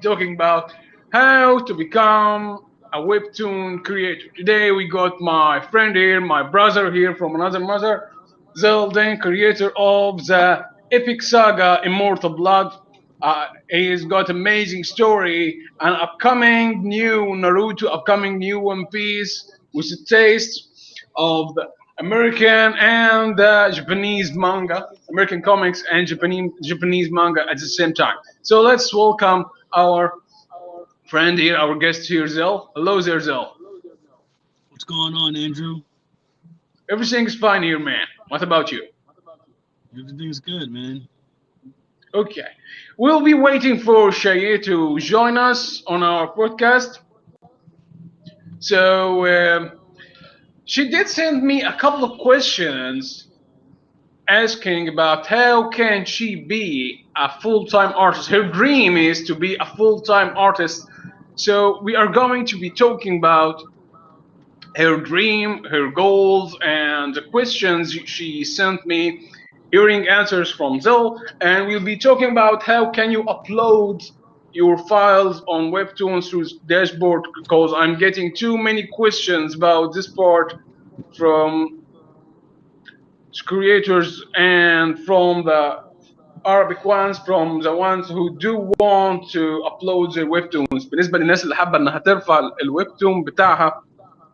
talking about how to become a webtoon creator. Today we got my friend here, my brother here from another mother, Zell Den, creator of the epic saga Immortal Blood. He's got amazing story, an upcoming new Naruto, upcoming new One Piece with a taste of the American and Japanese manga, American comics and Japanese manga at the same time. So let's welcome our friend here, our guest here, Zell. Hello there, Zell. What's going on, Andrew? Everything's fine here, man. What about you? Everything's good, man. Okay. We'll be waiting for Shaiyiee to join us on our podcast. So she did send me a couple of questions asking about how can she be a full-time artist. Her dream is to be a full-time artist. So we are going to be talking about her dream, her goals, and the questions she sent me, hearing answers from Zell, and we'll be talking about how can you upload your files on Webtoon through dashboard because I'm getting too many questions about this part from creators and from the Arabic ones, from the ones who do want to upload their webtoons. بالنسبه للناس اللي حابه انها ترفع الويبتون بتاعها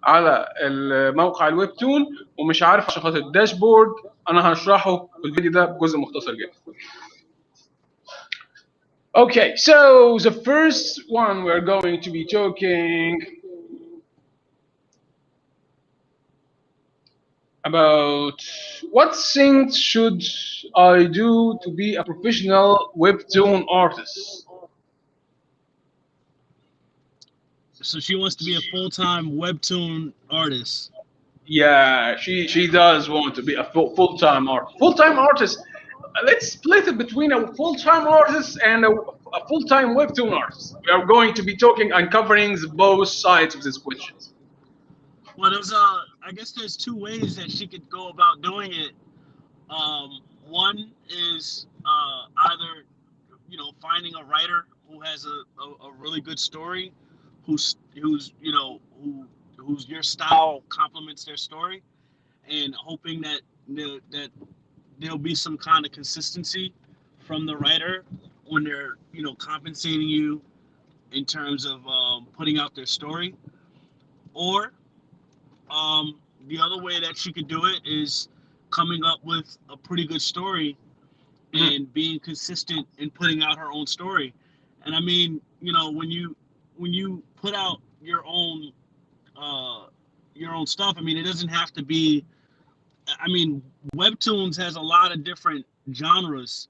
على الموقع الويبتون ومش عارف عشان خاطر الداشبورد، انا هشرحه في الفيديو ده بجزء مختصر جدا. Okay, so the first one we're going to be talking about what things should I do to be a professional webtoon artist. So she wants to be a full-time webtoon artist. Yeah, she does want to be a full-time artist. Full-time artist. Let's split it between a full-time artist and a full-time webtoon artist. We are going to be talking and covering both sides of this question. Well, I guess there's two ways that she could go about doing it. One is either finding a writer who has a really good story, who's whose your style complements their story, and hoping that there'll be some kind of consistency from the writer when they're compensating you in terms of putting out their story. Or the other way that she could do it is coming up with a pretty good story and being consistent in putting out her own story. And I mean, when you put out your own stuff, I mean, it doesn't have to be. I mean, webtoons has a lot of different genres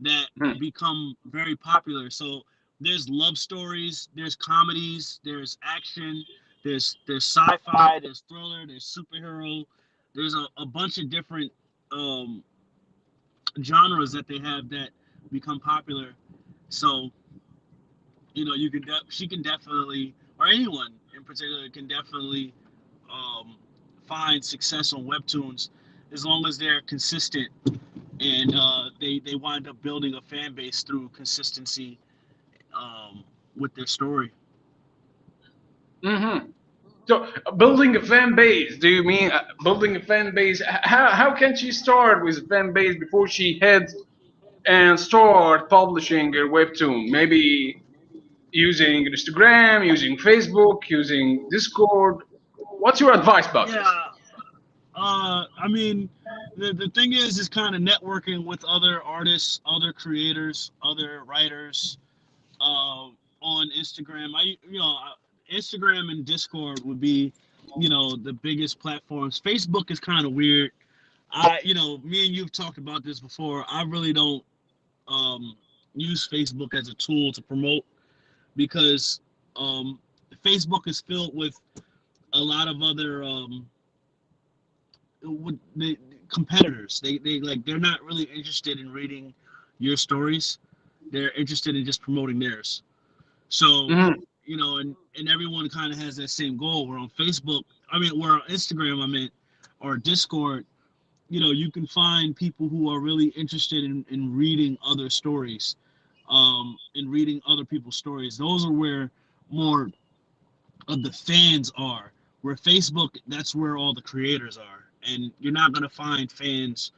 that become very popular. So there's love stories, there's comedies, there's action, there's sci-fi, there's thriller, there's superhero. There's a bunch of different um, genres that they have that become popular. So she can definitely, or anyone in particular can definitely um, find success on webtoons as long as they're consistent and they wind up building a fan base through consistency with their story. Mm-hmm. So building a fan base. Do you mean building a fan base? How can she start with a fan base before she heads and start publishing her webtoon? Maybe using Instagram, using Facebook, using Discord. What's your advice about this? Yeah, I mean, the thing is kind of networking with other artists, other creators, other writers on Instagram. Instagram and Discord would be, the biggest platforms. Facebook is kind of weird. Me and you've talked about this before. I really don't um, use Facebook as a tool to promote because um, Facebook is filled with a lot of other the competitors. They're not really interested in reading your stories. They're interested in just promoting theirs. So, Mm-hmm. and everyone kind of has that same goal. We're on Facebook. We're on Instagram. Or Discord. You can find people who are really interested in reading other stories. and reading other people's stories. Those are where more of the fans are. Where Facebook, that's where all the creators are, and you're not gonna find fans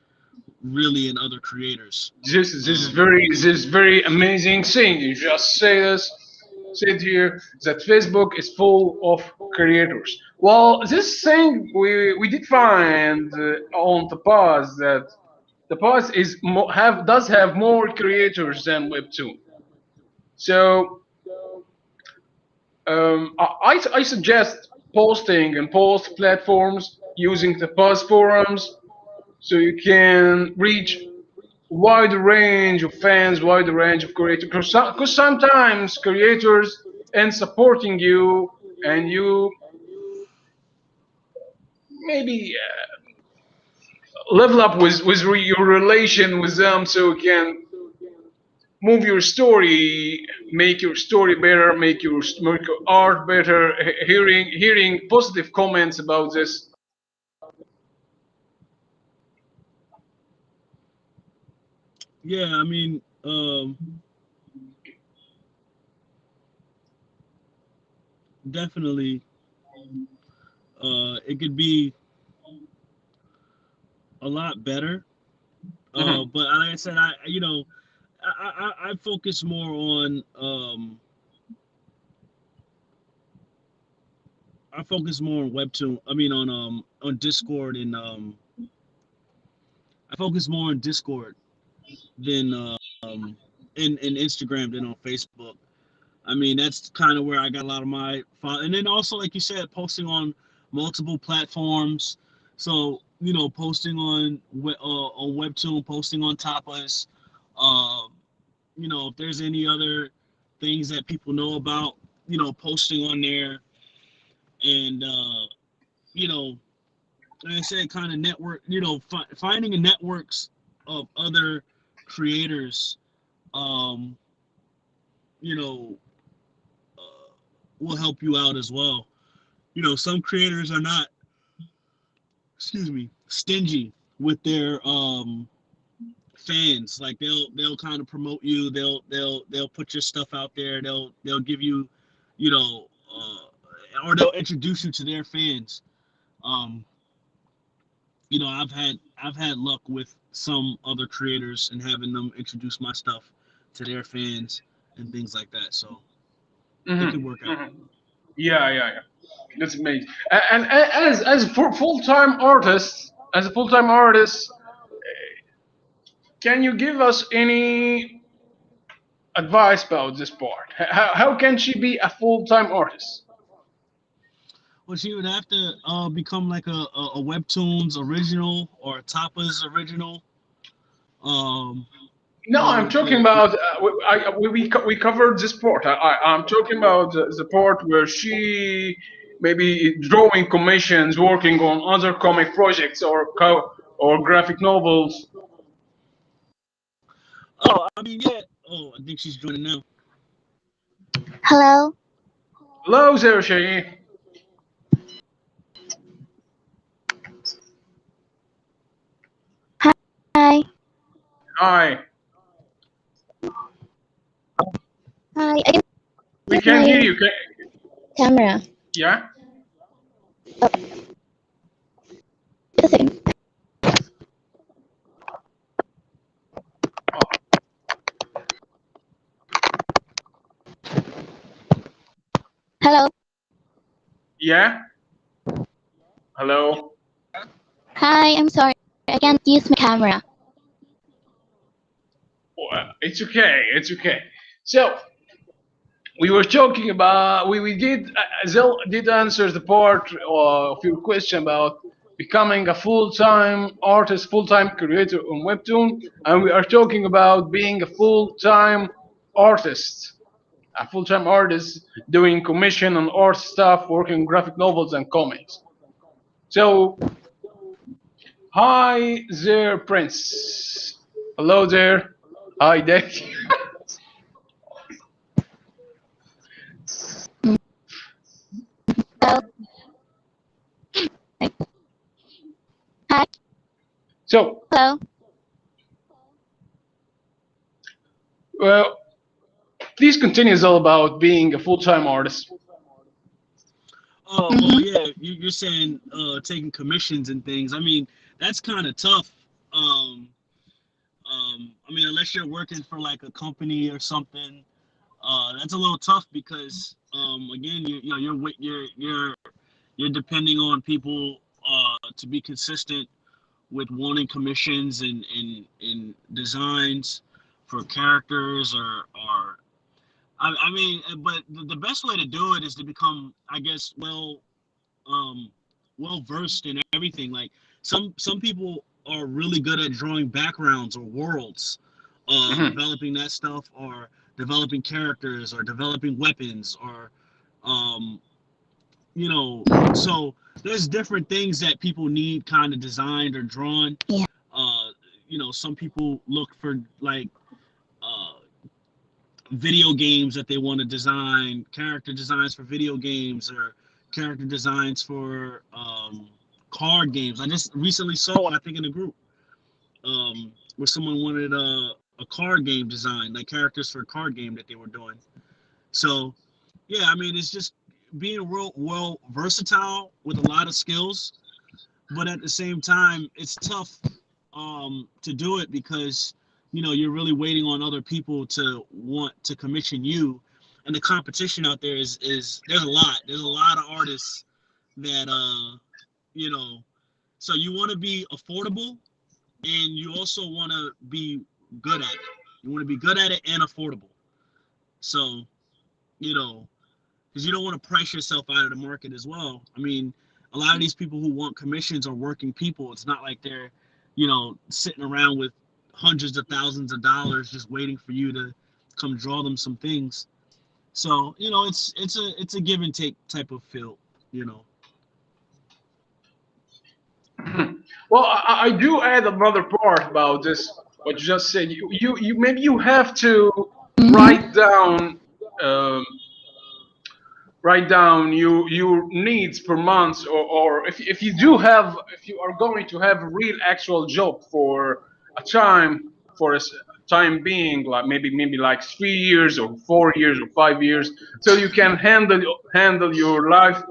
really in other creators. Um, This is very amazing thing. You just said here that Facebook is full of creators. Well, this thing we did find on the past that the past is have does have more creators than Webtoon. So I suggest posting and post platforms using the past forums so you can reach wide range of fans, wide range of creators. Because sometimes creators end supporting you, and you maybe level up with your relation with them, so you can move your story, make your story better, make your art better. Hearing positive comments about this. yeah, I mean, definitely, it could be a lot better. Mhm. But like I said, I focus more on I focus more on Webtoon. I mean on Discord and I focus more on Discord than in Instagram than on Facebook. I mean that's kind of where I got a lot of my fun. And then also like you said, posting on multiple platforms. So posting on Webtoon, posting on Tapas. Um, if there's any other things that people know about, posting on there, and you know, like I said, kind of network, finding a networks of other creators, um, you know, will help you out as well. Some creators are not, excuse me, stingy with their fans. Like they'll kind of promote you. They'll put your stuff out there. They'll give you, you know, or they'll introduce you to their fans. Um, I've had luck with some other creators and having them introduce my stuff to their fans and things like that. So it Mhm. could work out. Mhm. Yeah. That's amazing. And as for full time artists, as a full time artist, can you give us any advice about this part? How can she be a full time artist? Well, she would have to become like a Webtoons original or a Tapas original. Um, No, I'm talking about we covered this part. I'm talking about the part where she maybe drawing commissions, working on other comic projects or graphic novels. oh, I mean, yeah. Oh, I think she's joining now. Hello. Hello there, Shaiyiee. Hi. Hi. Hi. I can We use can hear my you. camera. Yeah. Oh, just a second. Oh, Hello. yeah. Hello. Hi. I'm sorry. I can't use my camera. Well, it's okay. It's okay. So we were talking about we did Zell did answer the part of your question about becoming a full-time artist, full-time creator on Webtoon, and we are talking about being a full-time artist, a full-time artist doing commission and art stuff, working on graphic novels and comics. So, hi there, Prince. Hello there. Hi, Dick. Mm. Hello. Hi. So, Hello. well. Please continue, all about being a full-time artist. Oh well, Mm-hmm. yeah. You're saying taking commissions and things. I mean, that's kind of tough. Um, I mean, unless you're working for like a company or something, that's a little tough because again, you know, you're depending on people to be consistent with wanting commissions and designs for characters or I mean, but the best way to do it is to become, I guess, um, well versed in everything. Like some people are really good at drawing backgrounds or worlds, Hmm. developing that stuff, or developing characters, or developing weapons, or um, you know. So there's different things that people need kind of designed or drawn. Yeah. Uh, you know, some people look for like uh, video games that they want to design, character designs for video games, or character designs for card games. I just recently saw one, I think, in a group where someone wanted a card game design, like characters for a card game that they were doing. So, yeah, I mean, it's just being real well versatile with a lot of skills, but at the same time, it's tough to do it because you know you're really waiting on other people to want to commission you, and the competition out there is there's a lot. There's a lot of artists that you know. So you want to be affordable, and you also want to be good at it. You want to be good at it and affordable. So you know, because you don't want to price yourself out of the market as well. I mean, a lot of these people who want commissions are working people. It's not like they're, you know, sitting around with hundreds of thousands of dollars just waiting for you to come draw them some things. So you know, it's a give and take type of field. You know. Well, I do add another part about this. What you just said, you maybe you have to Mm-hmm. write down um, write down your needs per month, or if you do have, if you are going to have a real actual job for a time, for a time being, like maybe like 3 years or 4 years or 5 years, so you can handle your life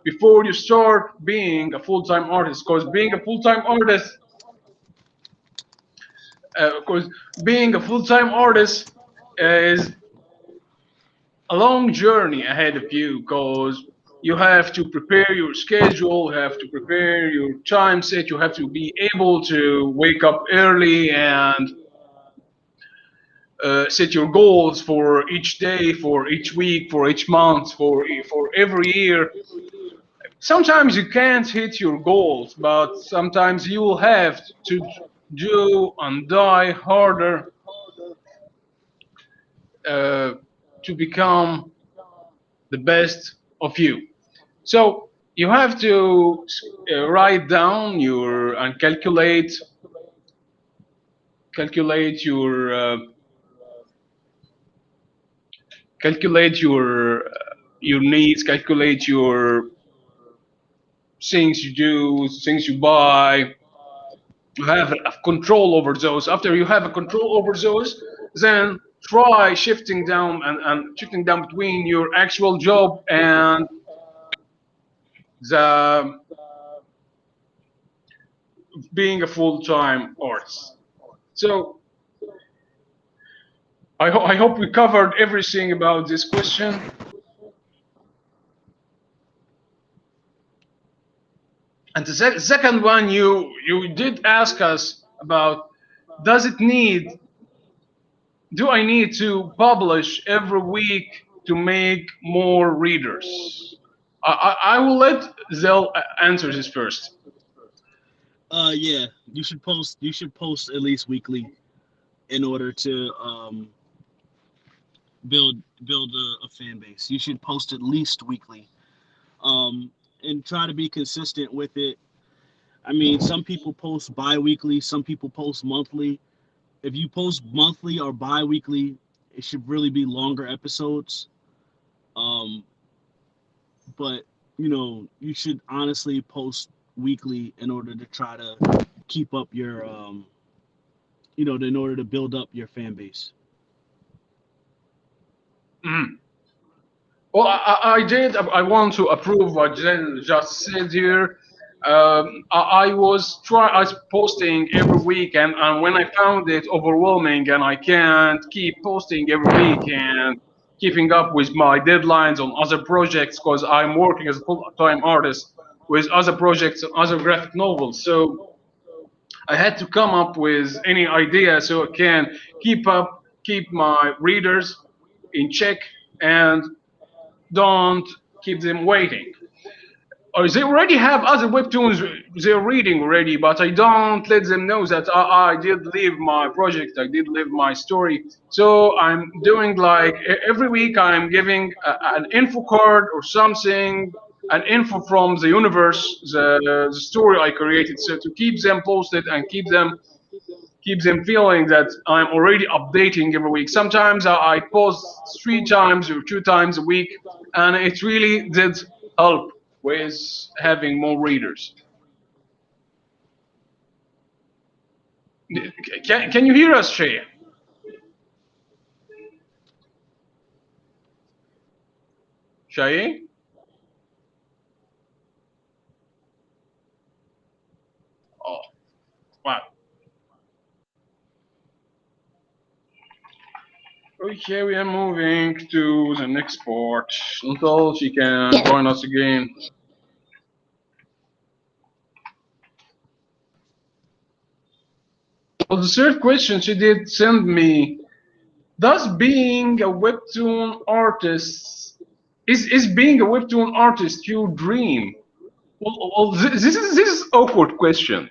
before you start being a full-time artist. Because being a full-time artist, because being a full-time artist is a long journey ahead of you, because you have to prepare your schedule, you have to prepare your time set, you have to be able to wake up early and set your goals for each day, for each week, for each month, for every year. Sometimes you can't hit your goals, but sometimes you will have to do and die harder uh, to become the best of you. So you have to write down your and calculate your needs, calculate your things you do, things you buy. You have a control over those. After you have a control over those, then try and shifting down between your actual job and the being a full-time artist. So I hope we covered everything about this question. And the second one, you did ask us about, does it need do I need to publish every week to make more readers? I will let Zell answer this first. Yeah, you should post. You should post at least weekly in order to build a fan base. You should post at least weekly, and try to be consistent with it. I mean, some people post bi-weekly, some people post monthly. If you post monthly or bi-weekly, it should really be longer episodes. Um, but you know, you should honestly post weekly in order to try to keep up your in order to build up your fan base. Mhm. Well, I did. I want to approve what Jen just said here. I was posting every week, and when I found it overwhelming, and I can't keep posting every week and keeping up with my deadlines on other projects because I'm working as a full-time artist with other projects and other graphic novels. So I had to come up with any idea so I can keep my readers in check and don't keep them waiting. Or they already have other webtoons they're reading already, but I don't let them know that I did leave my project, I did leave my story. So I'm doing like every week I'm giving an info card or something, an info from the universe, the story I created, so to keep them posted and keep them feeling that I'm already updating every week. Sometimes I post 3 times or 2 times a week, and it really did help with having more readers. Can you hear us, Shay? Shay? Oh, wow. Okay, we are moving to the next part until she can Yes. join us again. Well, the third question she did send me: does being a webtoon artist is being a webtoon artist your dream? Well, this is awkward question.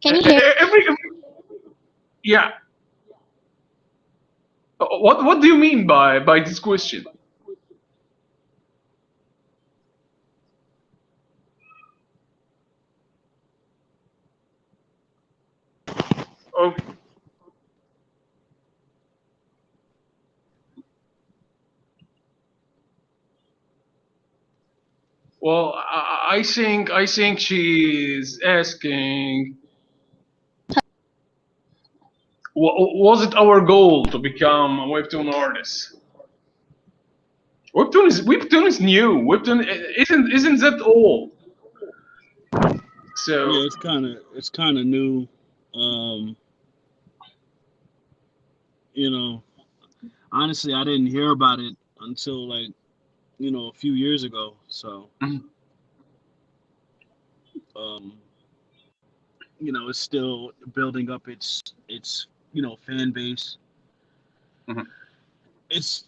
Can you hear? Every yeah. What do you mean by this question? Oh, well, I think she's asking, was it our goal to become a webtoon artist? Webtoon is new. Webtoon isn't that old. So Yeah, it's kind of new. Um, you know, honestly, I didn't hear about it until like a few years ago. So mhm, um, it's still building up its fan base. mhm. It's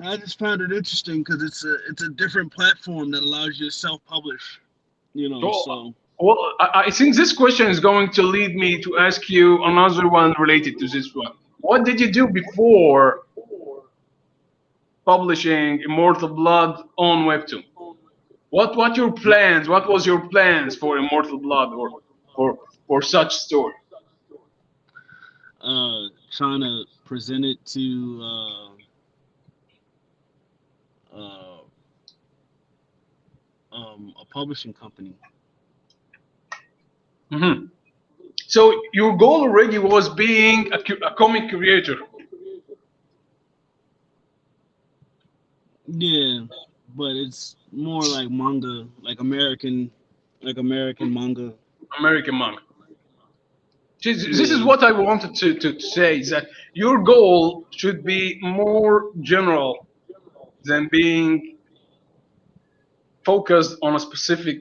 I just found it interesting because it's a different platform that allows you to self publish. Well, So I think this question is going to lead me to ask you another one related to this one. What did you do before publishing Immortal Blood on Webtoon? What your plans? What was your plans for Immortal Blood or for such story? trying to present it to uh, a publishing company. Hmm. So your goal already was being a comic creator. Yeah, but it's more like manga, like American manga. American manga. This is Yeah, what I wanted to say, is that your goal should be more general than being focused on a specific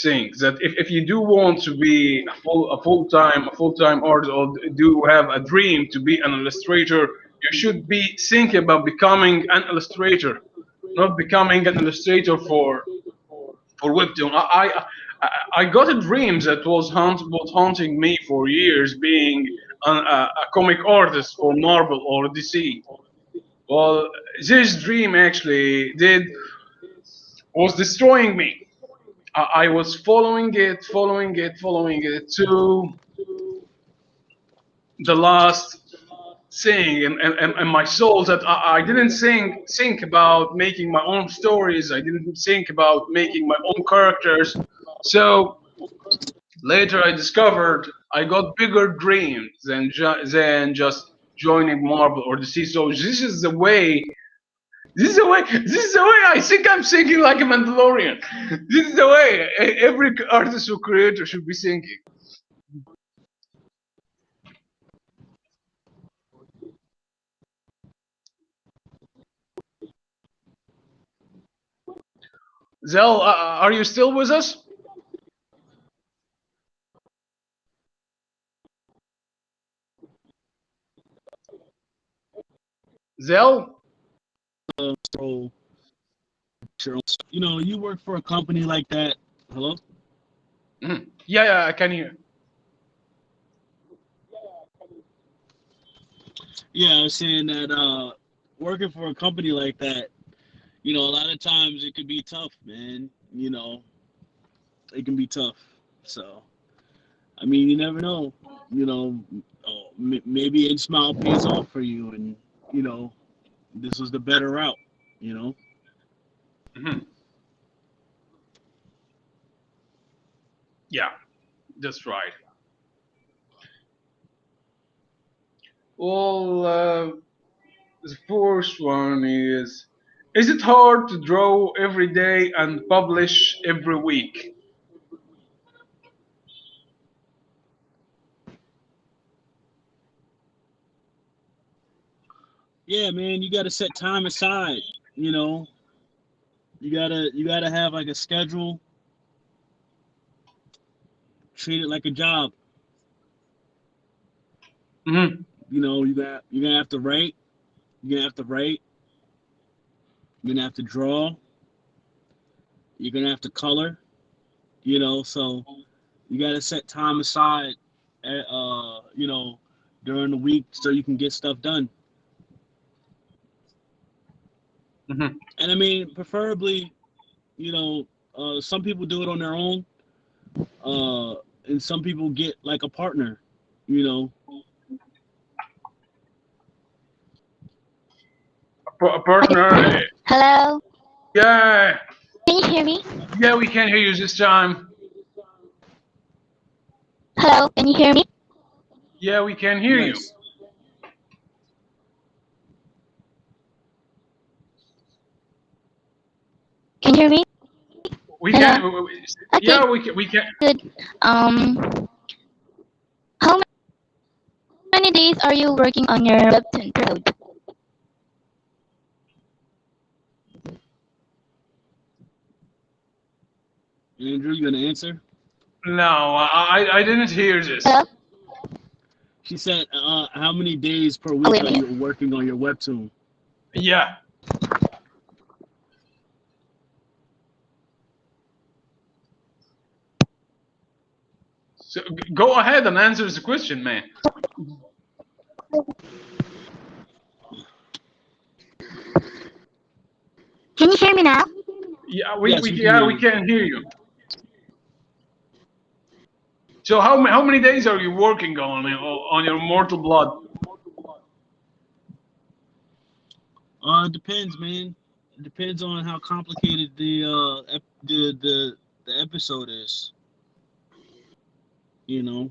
thing. That if you do want to be a full time artist, or do have a dream to be an illustrator, you should be thinking about becoming an illustrator, not becoming an illustrator for Whiptune. I got a dream that was haunting me for years, being a comic artist for Marvel or DC. Well, this dream actually did was destroying me. I was following it to the last thing, and my soul, that I didn't think about making my own stories. I didn't think about making my own characters. So later I discovered I got bigger dreams than just joining Marvel or DC. So this is the way. This is the way. This is the way. I think I'm thinking like a Mandalorian. This is the way every artist or creator should be thinking. Zell, are you still with us? Zell? So, sure. You work for a company like that. Hello? Mhm. Yeah, yeah, I can hear. Yeah, I was saying that working for a company like that, a lot of times it could be tough, man. It can be tough. So, I mean, you never know. You know, maybe Smile pays off for you, and you know, this was the better route. You know. Mhm. Yeah, that's right. Well, the first one is it hard to draw every day and publish every week? Yeah, man, you got to set time aside. You know, you gotta have like a schedule. Treat it like a job. Hmm. You're gonna have to write. You're gonna have to write. You're gonna have to draw. You're gonna have to color. So you gotta set time aside, at, during the week so you can get stuff done. Hmm. And I mean, preferably, you know, some people do it on their own, uh, and some people get like a partner. You know, A partner? Hello? Yeah, Can you hear me? yeah, we can hear you this time. Hello? Can you hear me? Yeah, we can hear you. yes. Can you hear me? We Hello? can. Okay, Yeah, we can. good. How many days are you working on your webtoon code? Andrew, you gonna answer? No, I didn't hear this. Hello? She said, "How many days per Oh, week wait a are minute. you working on your webtoon?" Yeah. So go ahead and answer the question, man. Can you hear me now? Yeah, Yes, we can yeah, hear we you. can hear you. So how many days are you working on your Mortal Blood? It depends, man. It depends on how complicated the episode is. You know,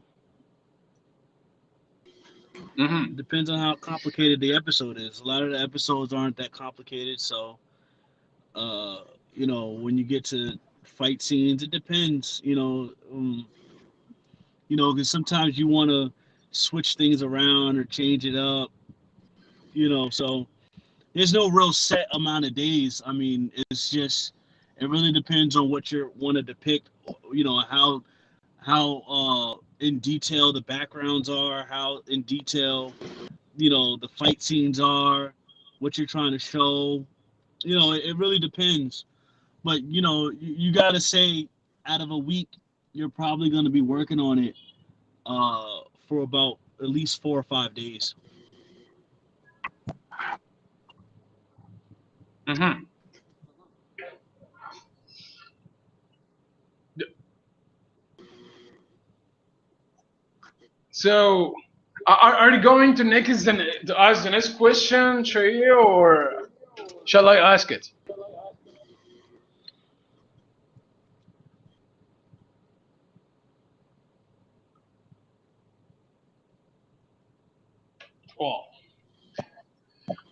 it Hmm. depends on how complicated the episode is. A lot of the episodes aren't that complicated, so uh, when you get to fight scenes, it depends. Because sometimes you want to switch things around or change it up. So there's no real set amount of days. I mean, it's just it really depends on what you want to depict. How in detail the backgrounds are, how in detail the fight scenes are, what you're trying to show. It really depends. But you got to say out of a week, you're probably going to be working on it for about at least 4 or 5 days. Hmm. So are you going to to ask the next question, Shaiyiee, or shall I ask it? Oh.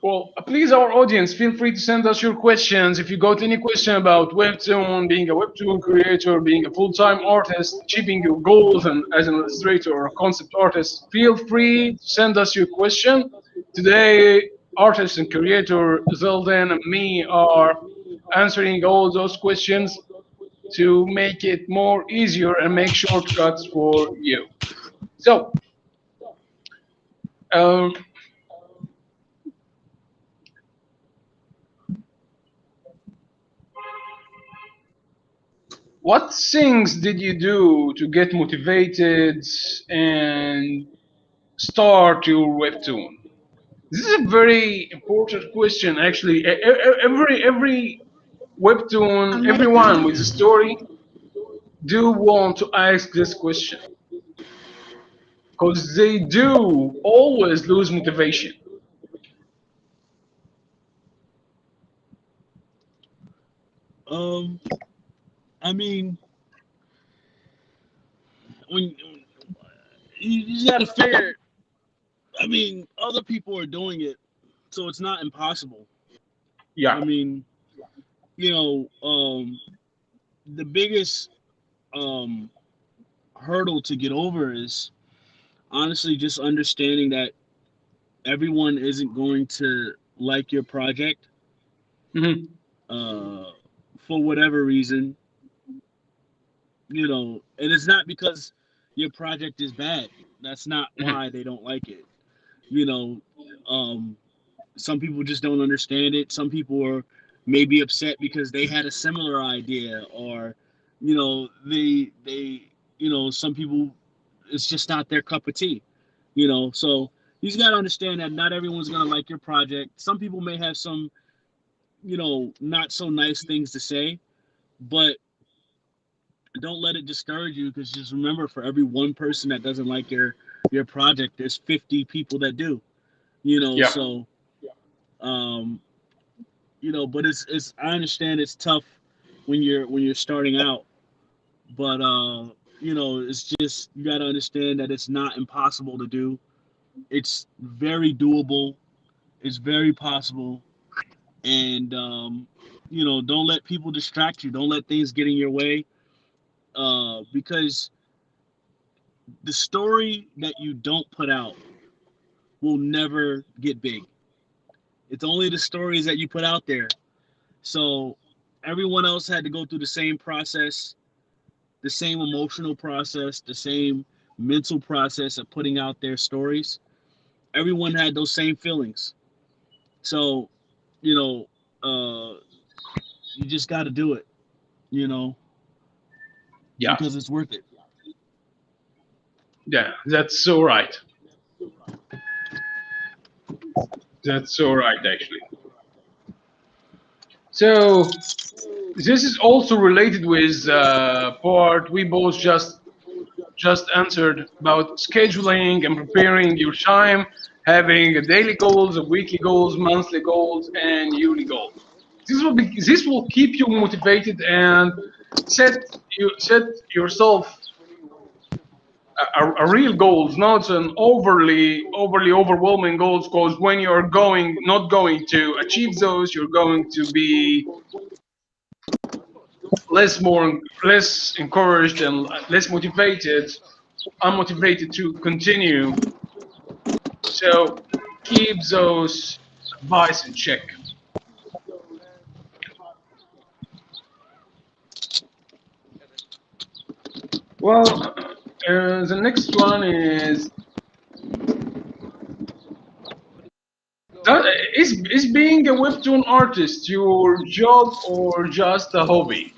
Well, please, our audience, feel free to send us your questions. If you got any question about Webtoon, being a Webtoon creator, being a full-time artist, achieving your goals, and as an illustrator or a concept artist, feel free to send us your question. Today, artist and creator Zelden and me are answering all those questions to make it more easier and make shortcuts for you. So, um, what things did you do to get motivated and start your webtoon? This is a very important question, actually. Every webtoon, everyone with a story, do want to ask this question because they do always lose motivation. Um, I mean, when you just gotta figure. I mean, other people are doing it, so it's not impossible. Yeah. I mean, you know, the biggest um, hurdle to get over is honestly just understanding that everyone isn't going to like your project Hmm. uh, for whatever reason, and it's not because your project is bad. That's not Hmm. why they don't like it. You know, um, some people just don't understand it. Some people are maybe upset because they had a similar idea, or some people, it's just not their cup of tea. So you just got to understand that not everyone's gonna like your project. Some people may have some not so nice things to say, but don't let it discourage you, because just remember, for every one person that doesn't like your project, there's 50 people that do. Yeah. So um, but it's I understand it's tough when you're starting out, but it's just, you got to understand that it's not impossible to do. It's very doable. It's very possible, and don't let people distract you. Don't let things get in your way, because the story that you don't put out will never get big. It's only the stories that you put out there. So everyone else had to go through the same process, the same emotional process, the same mental process of putting out their stories. Everyone had those same feelings. So, you know, you just got to do it, you know, Yeah. because it's worth it. Yeah. That's so right. That's so right, actually. So this is also related with part we both just answered about scheduling and preparing your time, having a daily goals, a weekly goals, monthly goals, and yearly goals. This will keep you motivated and set set yourself a real goals, not an overly overwhelming goals. Because when you're not going to achieve those, you're going to be less encouraged and less motivated, unmotivated to continue. So keep those advice in check. Well, the next one that, is being a webtoon artist your job or just a hobby?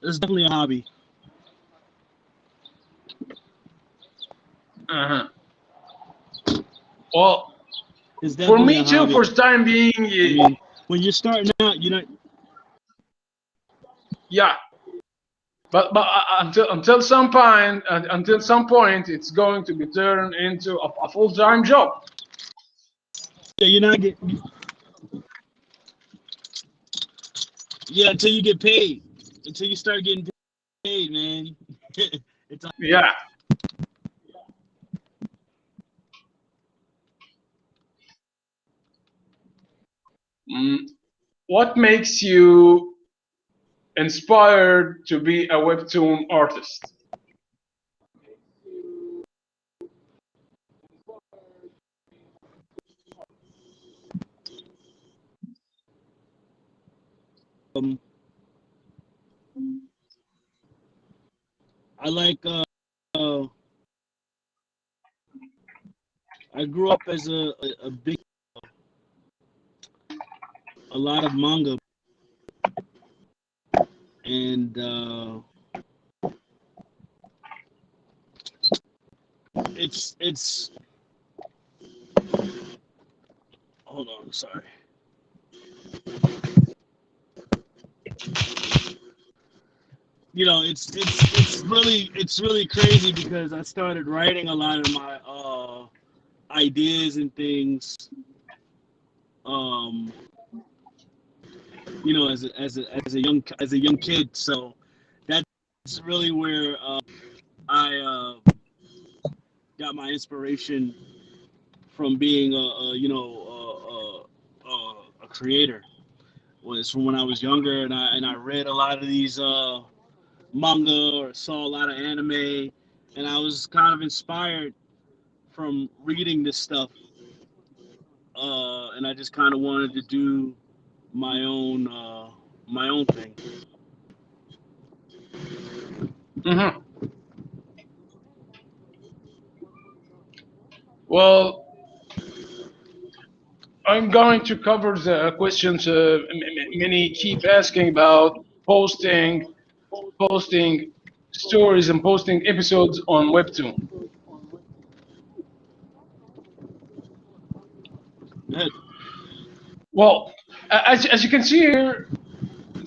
It's definitely a hobby. Uh-huh. Well, It's for definitely a me too, hobby. for the time being, I mean, when you're starting out, yeah. But until some point, it's going to be turned into a full time job. yeah, you're not getting, yeah, until you get paid, until you start getting paid, man. It's Yeah. Mm, what makes you inspired to be a webtoon artist? Um, I like. I grew up as a big a lot of manga, and it's. Hold on, sorry. You know, it's really crazy because I started writing a lot of my ideas and things. Um, you know, as a young kid. So that's really where I got my inspiration from being a creator. Was from when I was younger, and I read a lot of these manga or saw a lot of anime, and I was kind of inspired from reading this stuff, and I just kind of wanted to do my own thing. Hmm. Well, I'm going to cover the questions many keep asking about posting stories and posting episodes on Webtoon. Good. Well, as you can see here,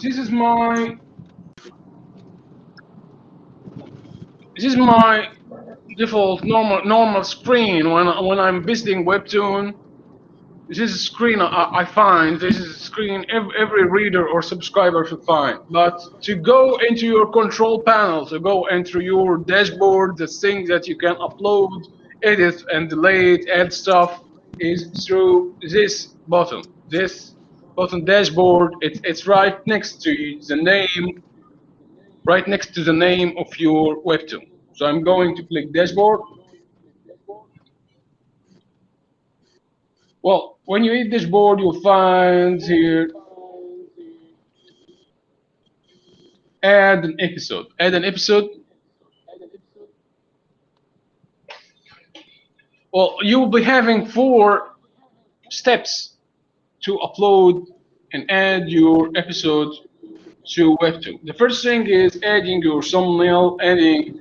this is my this is my default normal screen when I'm visiting Webtoon. This is a screen I find. This is a screen every reader or subscriber should find. But to go into your control panel, to go into your dashboard, the things that you can upload, edit, and delete, add stuff, is through this button. This button dashboard. It's right next to the name, right next to the name of your webtoon. So I'm going to click dashboard. Well, when you hit dashboard, you'll find here add an episode. Add an episode. Well, you will be having 4 steps to upload and add your episode to Webtoon. The first thing is adding your thumbnail, adding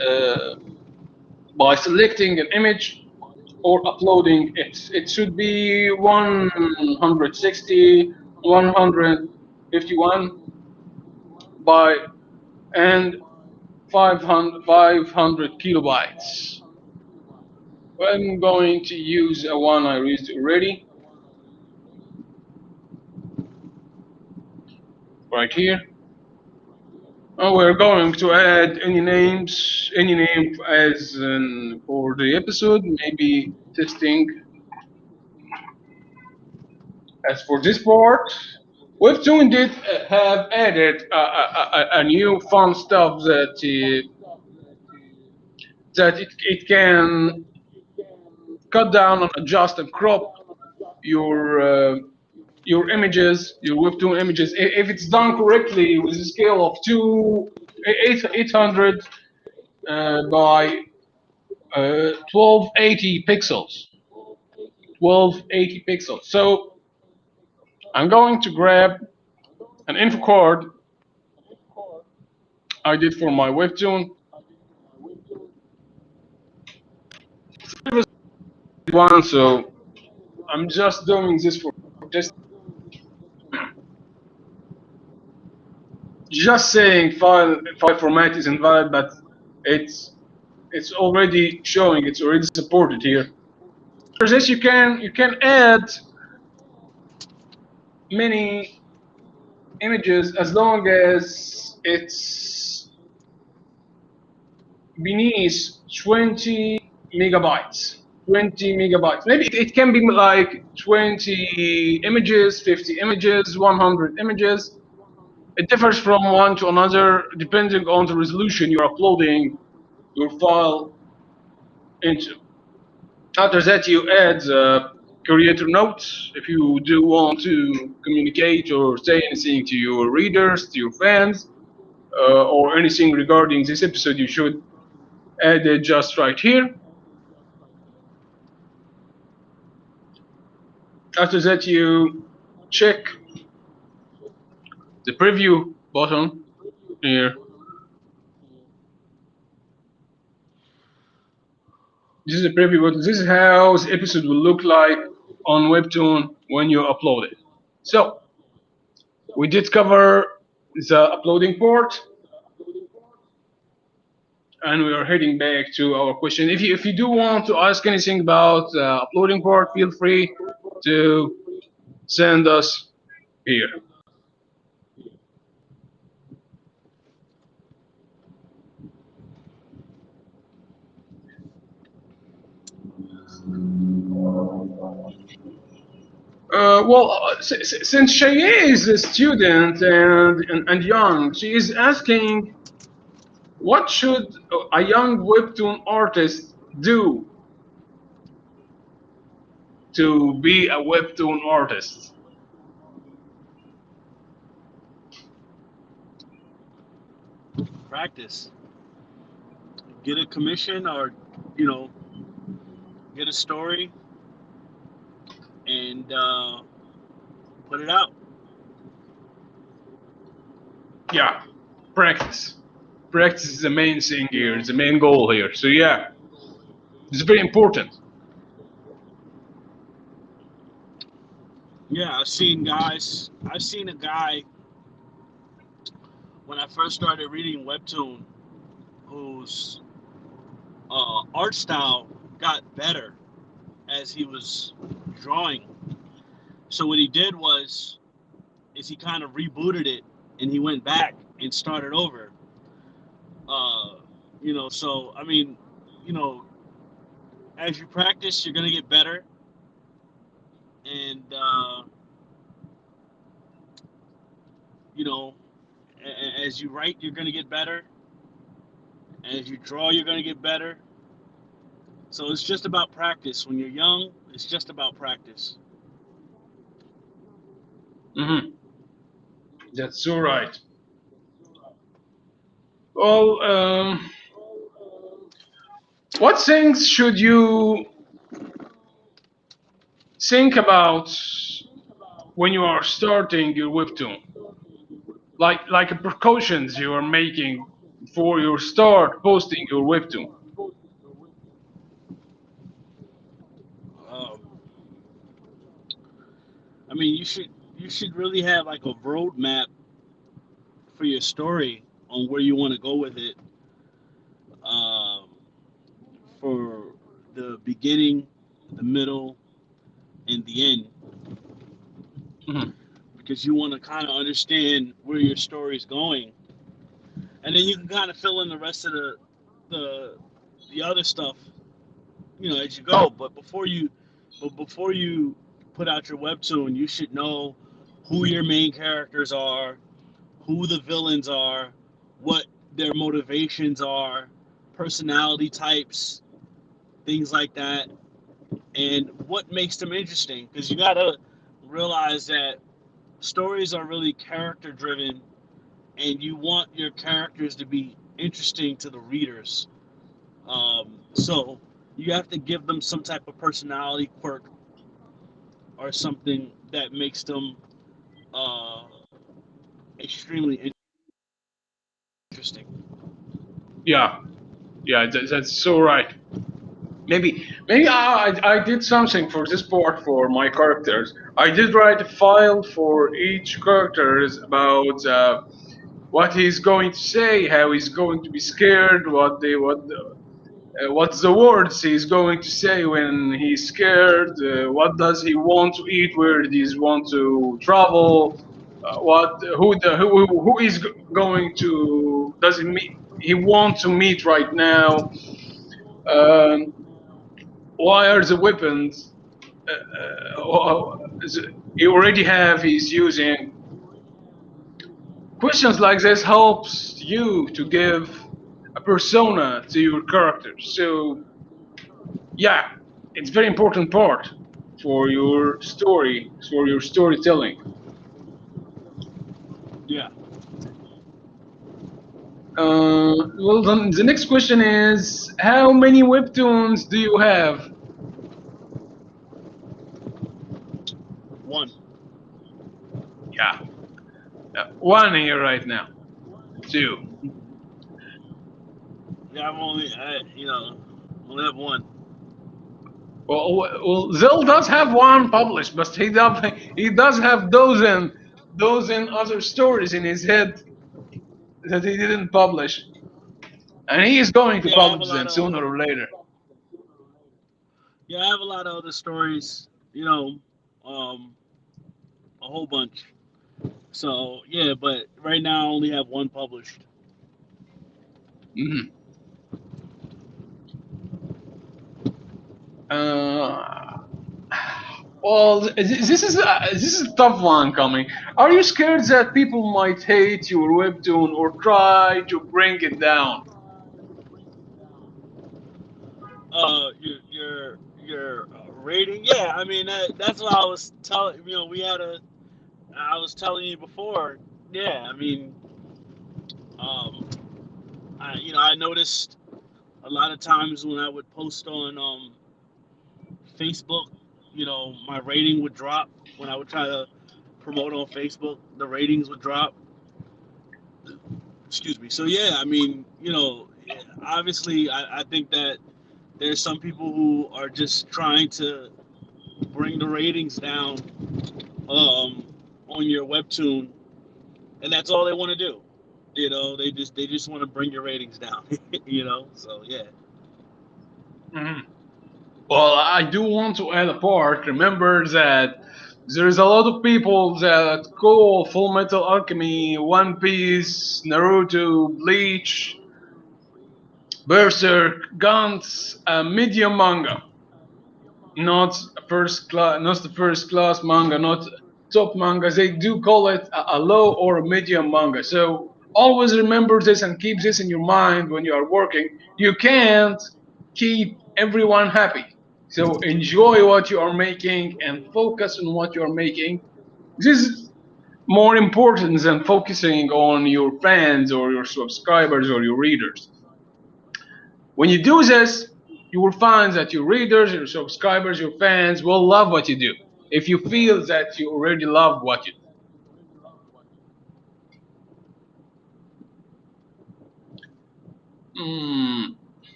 uh, by selecting an image or uploading it. It should be 160, 151 by and 500 kilobytes. I'm going to use a one I used already right here. And we're going to add any names, any name as for the episode, maybe testing. As for this part, Webtoon did have added a new fun stuff that it can cut down and adjust and crop your your images, your Webtoon images, if it's done correctly with a scale of 800 by 1280 pixels. 1280 pixels. So I'm going to grab an info card I did for my Webtoon. One, so I'm just doing this for just saying file format is invalid, but it's it's already showing, it's already supported here. For this, you can add many images as long as it's beneath 20 megabytes. 20 megabytes. Maybe it can be like 20 images, 50 images, 100 images. It differs from one to another depending on the resolution you're uploading your file into. After that, you add creator notes if you do want to communicate or say anything to your readers, to your fans, or anything regarding this episode. You should add it just right here. After that, you check the preview button here. This is the preview button. This is how the episode will look like on Webtoon when you upload it. So we did cover the uploading part, and we are heading back to our question. If you do want to ask anything about the uploading part, feel free to send us here. Since Shaiyiee is a student and young, she is asking, what should a young webtoon artist do to be a webtoon artist? Practice. Get a commission, or you know, get a story and put it out. Yeah, practice. Practice is the main thing here, the main goal here. So yeah, it's very important. Yeah, I've seen a guy when I first started reading Webtoon whose art style got better as he was drawing. So what he did was is he kind of rebooted it and he went back and started over. Uh, so I mean, you know, as you practice, you're gonna get better, and you know, as you write, you're gonna get better. As you draw, you're gonna get better. So it's just about practice. When you're young, it's just about practice. Hmm. That's so right. Well, what things should you think about when you are starting your webtoon? Like precautions you are making before you start posting your webtoon. Um, I mean, you should really have like a roadmap for your story on where you want to go with it. Um, for the beginning, the middle, and the end, Hmm. because you want to kind of understand where your story is going, and then you can kind of fill in the rest of the the other stuff, as you go. But before you put out your webtoon, you should know who your main characters are, who the villains are, what their motivations are, personality types, things like that, and what makes them interesting. Because you gotta realize that stories are really character driven, and you want your characters to be interesting to the readers. So you have to give them some type of personality quirk or something that makes them uh, extremely interesting. Yeah, yeah, that's so right. Maybe I did something for this part for my characters. I did write a file for each characters about what he's going to say, how he's going to be scared, what's the words he's going to say when he's scared, what does he want to eat, where does he want to travel, what who is going to does he meet, he want to meet right now. Um, why are the weapons you already have he's using? Questions like this helps you to give a persona to your character. So yeah, it's very important part for your story, for your storytelling. Yeah. Well, then the next question is, how many webtoons do you have? One. Yeah, one here right now. Two. Yeah, only have one. Well, Zell does have one published, but he does have dozen other stories in his head that he didn't publish, and he is going to Yeah, I have a publish lot them of sooner or later. yeah, I have a lot of other stories. Um, a whole bunch. So yeah, but right now I only have one published. Mhm. Uh, well, this is a tough one coming. Are you scared that people might hate your webtoon or try to bring it down? Your rating? Yeah, I mean that's what I was telling. I was telling you before. Yeah, I mean, um, I noticed a lot of times when I would post on Facebook, my rating would drop when I would try to promote on Facebook. The ratings would drop. Excuse me. So yeah, I mean, obviously, I think that there's some people who are just trying to bring the ratings down um, on your webtoon, and that's all they want to do. They just want to bring your ratings down. So yeah. Mhm. Well, I do want to add a part. Remember that there is a lot of people that call Full Metal Alchemy, One Piece, Naruto, Bleach, Berserk, Gantz, a medium manga, not the first class manga, not top manga. They do call it a low or a medium manga. So always remember this and keep this in your mind when you are working. You can't keep everyone happy. So enjoy what you are making and focus on what you are making. This is more important than focusing on your fans or your subscribers or your readers. When you do this, you will find that your readers, your subscribers, your fans will love what you do. If you feel that you already love what you do.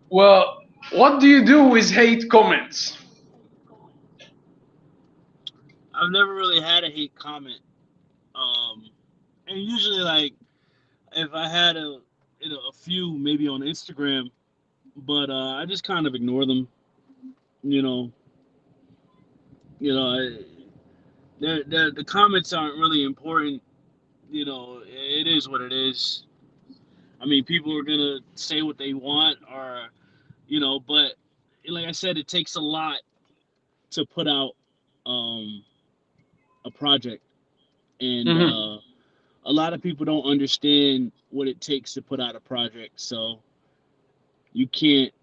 Well, what do you do with hate comments? I've never really had a hate comment. Um, and usually, like, if I had a few maybe on Instagram, but I just kind of ignore them. You know, you know, the comments aren't really important. It is what it is. I mean, people are gonna say what they want, or but like I said, it takes a lot to put out um, a project, and Hmm. a lot of people don't understand what it takes to put out a project. So you can't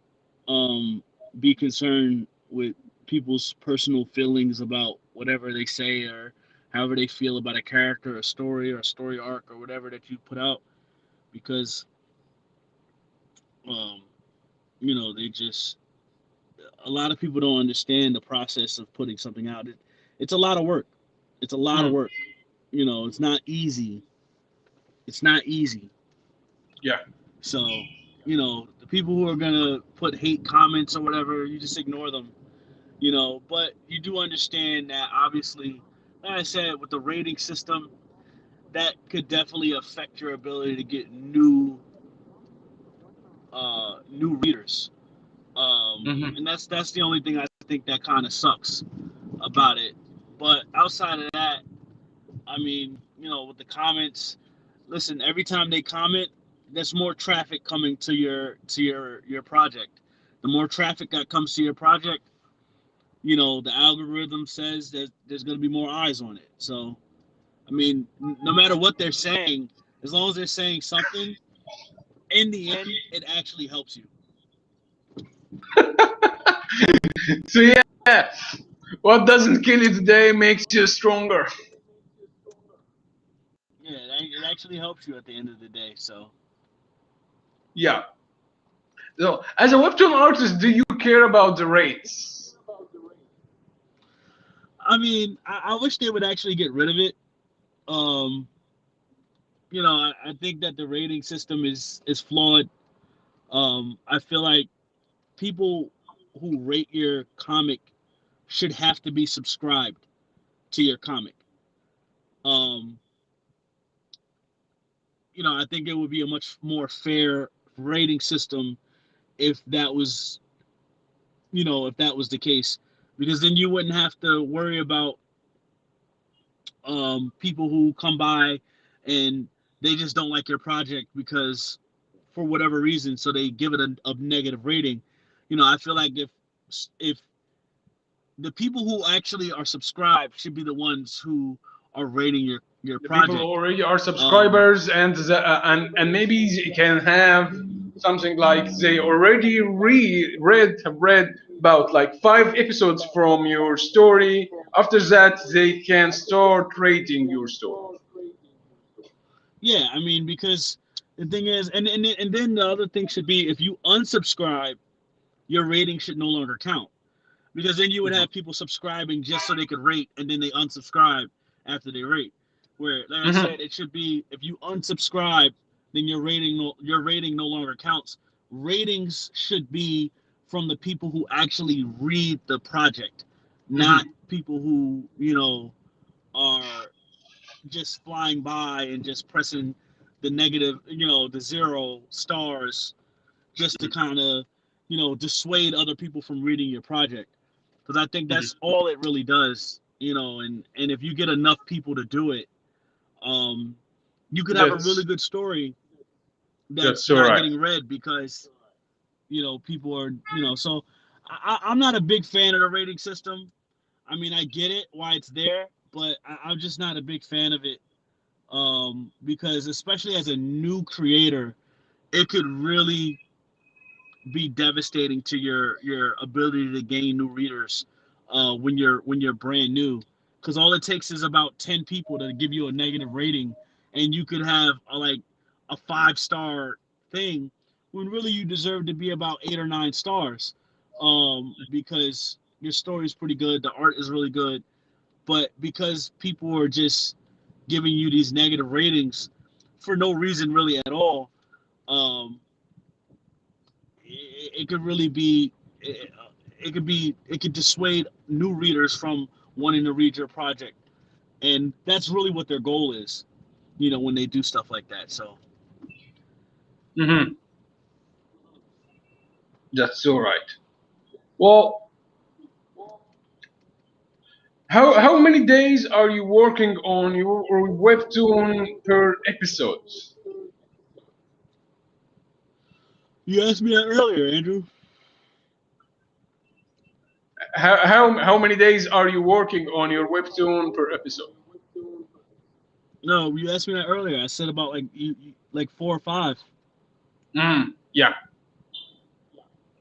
um, be concerned with people's personal feelings about whatever they say or however they feel about a character, a story, or a story arc, or whatever that you put out, because um, they just a lot of people don't understand the process of putting something out. It's a lot of work. It's a lot of Hmm. work. It's not easy. It's not easy. Yeah. So, the people who are gonna put hate comments or whatever, you just ignore them. But you do understand that obviously, like I said, with the rating system, that could definitely affect your ability to get new readers. Hmm. And that's the only thing I think that kind of sucks about it. But outside of that, I mean, with the comments, listen, every time they comment, there's more traffic coming to your project. the more traffic that comes to your project, you know, the algorithm says that there's going to be more eyes on it. So, I mean, no matter what they're saying, as long as they're saying something, in the end, it actually helps you. So yeah, what doesn't kill you today makes you stronger. Yeah, it actually helps you at the end of the day. So, Yeah. So as a webtoon artist, do you care about the rates? I mean, I wish they would actually get rid of it. Um, you know, I think that the rating system is flawed. I feel like people who rate your comic should have to be subscribed to your comic. Um, you know, I think it would be a much more fair rating system if that was, you know, if that was the case, because then you wouldn't have to worry about people who come by and they just don't like your project because for whatever reason, so they give it a negative rating. You know, I feel like if the people who actually are subscribed should be the ones who are rating your The people who project. already are Um, subscribers, and maybe you can have something like they already have read about like 5 episodes from your story. After that, they can start rating your story. yeah, I mean, because the thing is, and then the other thing should be if you unsubscribe, your rating should no longer count. Because then you would Mhm. have people subscribing just so they could rate, and then they unsubscribe after they rate. Where, like I Mhm. said, it should be if you unsubscribe, then your rating no longer counts. Ratings should be from the people who actually read the project, not Mhm. people who are just flying by and just pressing the negative, the 0 stars just to kind of dissuade other people from reading your project, because I think Mhm. that's all it really does. And if you get enough people to do it, um, you could have a really That's good story that's that's all not right. getting read because people are So I'm not a big fan of the rating system. I mean, I get it why it's there, but I'm just not a big fan of it, because especially as a new creator, it could really be devastating to your ability to gain new readers when you're brand new, because all it takes is about 10 people to give you a negative rating, and you could have like a 5-star thing when really you deserve to be about 8 or 9 stars, because your story is pretty good, the art is really good, but because people are just giving you these negative ratings for no reason really at all, um, it could really be it could dissuade new readers from wanting to read your project, and that's really what their goal is, when they do stuff like that. So Mhm. That's all right. Well, how many days are you working on your webtoon per episode? you asked me that earlier, Andrew. How many days are you working on your webtoon per episode? No, you asked me that earlier. I said about like 4 or 5. Yeah,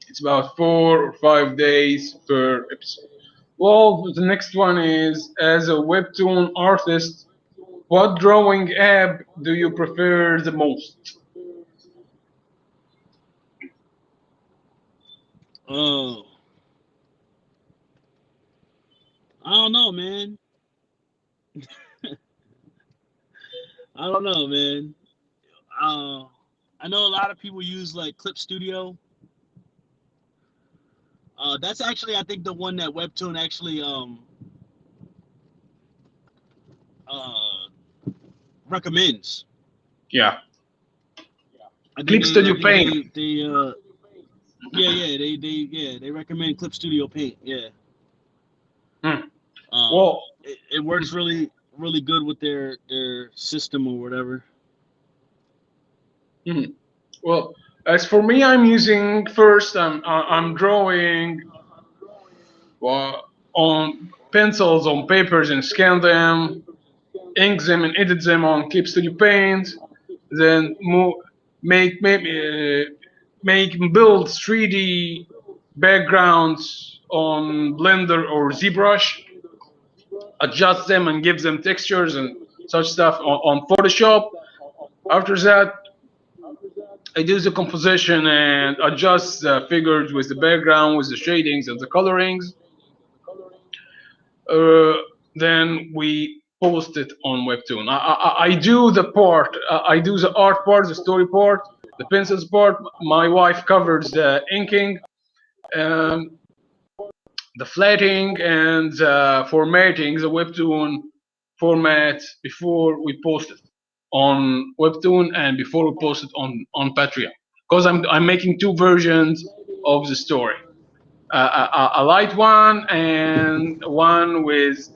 it's about 4 or 5 days per episode. Well, the next one is, as a webtoon artist, what drawing app do you prefer the most? Oh, I don't know, man. I don't know, man. uh I know a lot of people use like Clip Studio. That's actually, I think, the one that Webtoon actually uh recommends. Yeah, I think Clip they I Studio think Paint. they they recommend Clip Studio Paint. Yeah. Hmm. Um Well, it works really good with their system or whatever. mhm. Well, As for me, I'm using first. I'm drawing on pencils on papers and scan them, ink them and edit them on Keep Studio Paint. Then make build 3D backgrounds on Blender or ZBrush, adjust them and give them textures and such stuff on Photoshop. After that, I do the composition and adjust the figures with the background, with the shadings and the colorings. Uh, then we post it on Webtoon. I do the part, I do the art part, the story part, the pencils part. My wife covers the inking, um, the flatting, and the formatting, the Webtoon format before we post it on Webtoon and before we post it on Patreon. Because I'm making two versions of the story. A light one and one with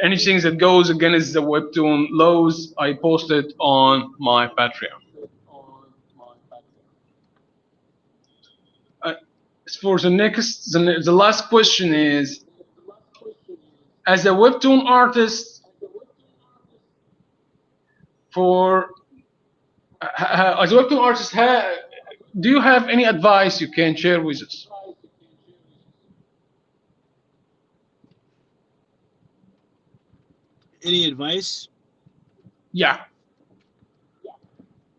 anything that goes against the Webtoon laws, I post it on my Patreon. Uh, as for the next, the last question is: as a Webtoon artist, for as a Webtoon artist, do you have any advice you can share with us? Any advice? Yeah.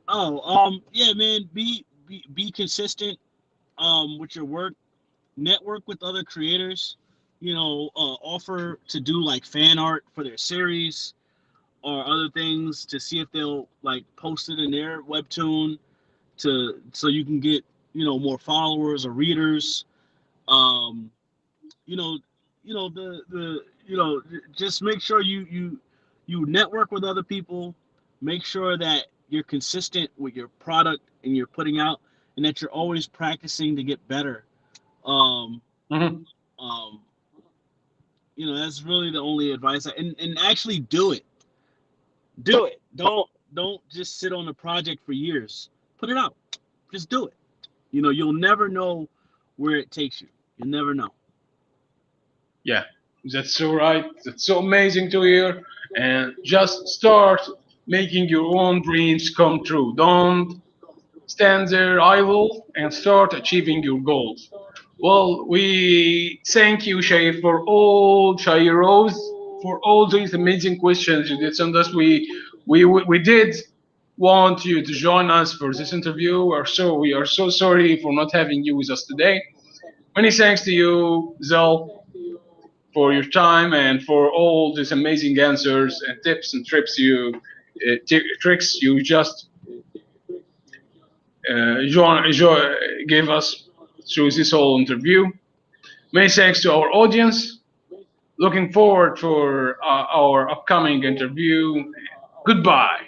Oh, yeah, man. Be consistent with your work. Network with other creators. Offer to do like fan art for their series or other things to see if they'll like post it in their webtoon to so you can get more followers or readers. Um, you know, the just make sure you network with other people. Make sure that you're consistent with your product and you're putting out, and that you're always practicing to get better. Um, Hmm. um, that's really the only advice. And actually do it. Do it. Don't just sit on the project for years. Put it out. Just do it. You'll never know where it takes you. You'll never know. Yeah, that's so right. That's so amazing to hear. And just start making your own dreams come true. Don't stand there idle and start achieving your goals. Well, we thank you, Shaiyiee Rose, for all these amazing questions you did send us. We did want you to join us for this interview. We are so sorry for not having you with us today. Many thanks to you, Zell, for your time and for all these amazing answers and tips and tricks you just gave us through this whole interview. Many thanks to our audience. Looking forward for our upcoming interview. Goodbye.